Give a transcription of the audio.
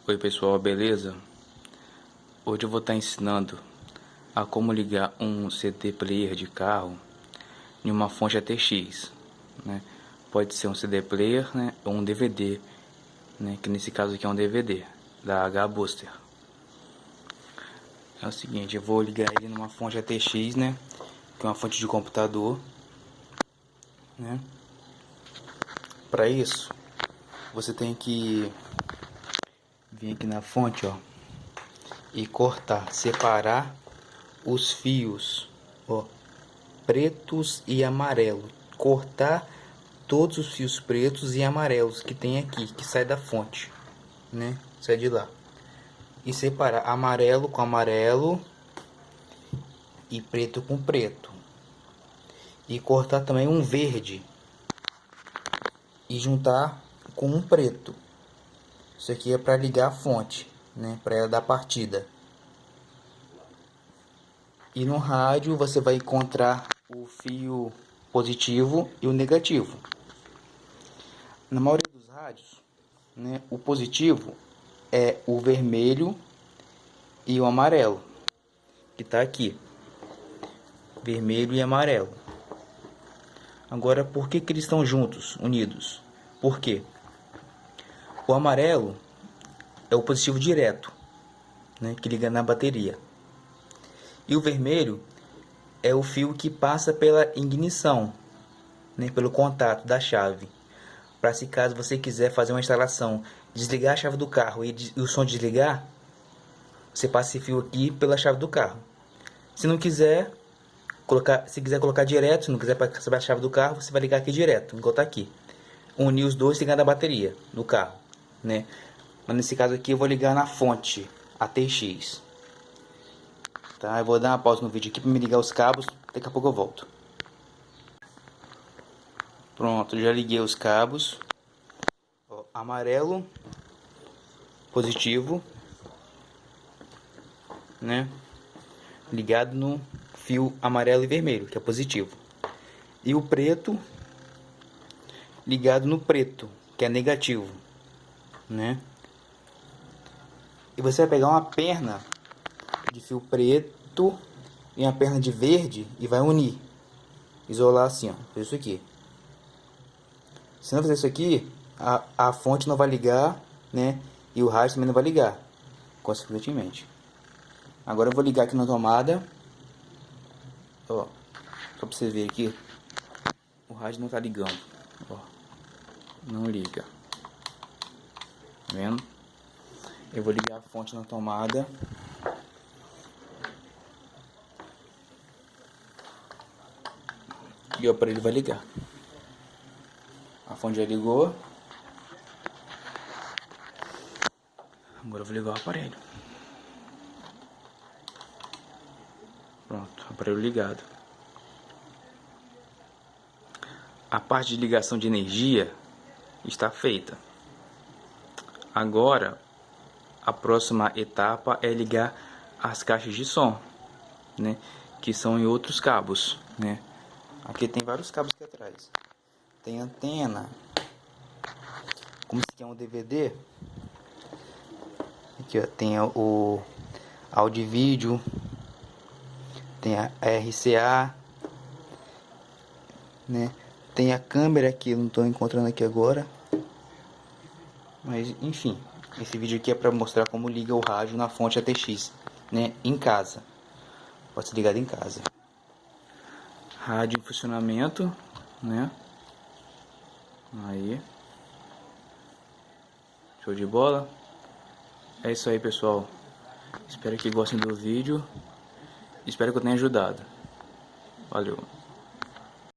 Oi pessoal, beleza? Hoje eu vou estar ensinando a como ligar um CD player de carro em uma fonte ATX, né? Pode ser um CD player, né? Ou um DVD, né? Que nesse caso aqui é um DVD da H-Buster. É o seguinte, eu vou ligar ele numa fonte ATX, né? Que é uma fonte de computador, né? Para isso, você tem que vir aqui na fonte, ó, e cortar, separar os fios, ó, pretos e amarelo. Cortar todos os fios pretos e amarelos que tem aqui, que sai da fonte, né? Sai de lá. E separar amarelo com amarelo e preto com preto. E cortar também um verde e juntar com um preto. Isso aqui é para ligar a fonte, né? Para ela dar partida. E no rádio você vai encontrar o fio positivo e o negativo. Na maioria dos rádios, né, o positivo é o vermelho e o amarelo, que está aqui. Vermelho e amarelo. Agora, por que eles estão juntos, unidos? Por quê? O amarelo é o positivo direto, né, que liga na bateria. E o vermelho é o fio que passa pela ignição, né, pelo contato da chave. Para se caso você quiser fazer uma instalação, desligar a chave do carro e o som desligar, você passa esse fio aqui pela chave do carro. Se não quiser colocar, se quiser colocar direto, se não quiser passar a chave do carro, você vai ligar aqui direto, igual tá aqui. Unir os dois e ligar na bateria no carro, né? Mas nesse caso aqui eu vou ligar na fonte ATX. Tá? Eu vou dar uma pausa no vídeo aqui para me ligar os cabos, daqui a pouco eu volto. Pronto, já liguei os cabos. Ó, amarelo, positivo, né? Ligado no fio amarelo e vermelho, que é positivo. E o preto ligado no preto, que é negativo, né? E você vai pegar uma perna de fio preto e uma perna de verde e vai unir, isolar assim, ó, isso aqui. Se não fizer isso aqui, a fonte não vai ligar, né? E o rádio também não vai ligar, consequentemente. Agora eu vou ligar aqui na tomada, ó, só pra você ver aqui, o rádio não tá ligando, ó, não liga, tá vendo? Eu vou ligar a fonte na tomada. E o aparelho vai ligar. A fonte já ligou. Agora eu vou ligar o aparelho. Pronto, aparelho ligado. A parte de ligação de energia está feita. Agora, a próxima etapa é ligar as caixas de som, né? Que são em outros cabos, né? Aqui tem vários cabos aqui atrás. Tem antena. Como esse aqui é um DVD, aqui ó, tem o áudio e vídeo, tem a RCA, né? Tem a câmera aqui, eu não estou encontrando aqui agora. Mas enfim, esse vídeo aqui é para mostrar como liga o rádio na fonte ATX, né? Em casa. Pode ser ligado em casa. Rádio em funcionamento, né? Aí. Show de bola. É isso aí, pessoal. Espero que gostem do vídeo. Espero que eu tenha ajudado. Valeu.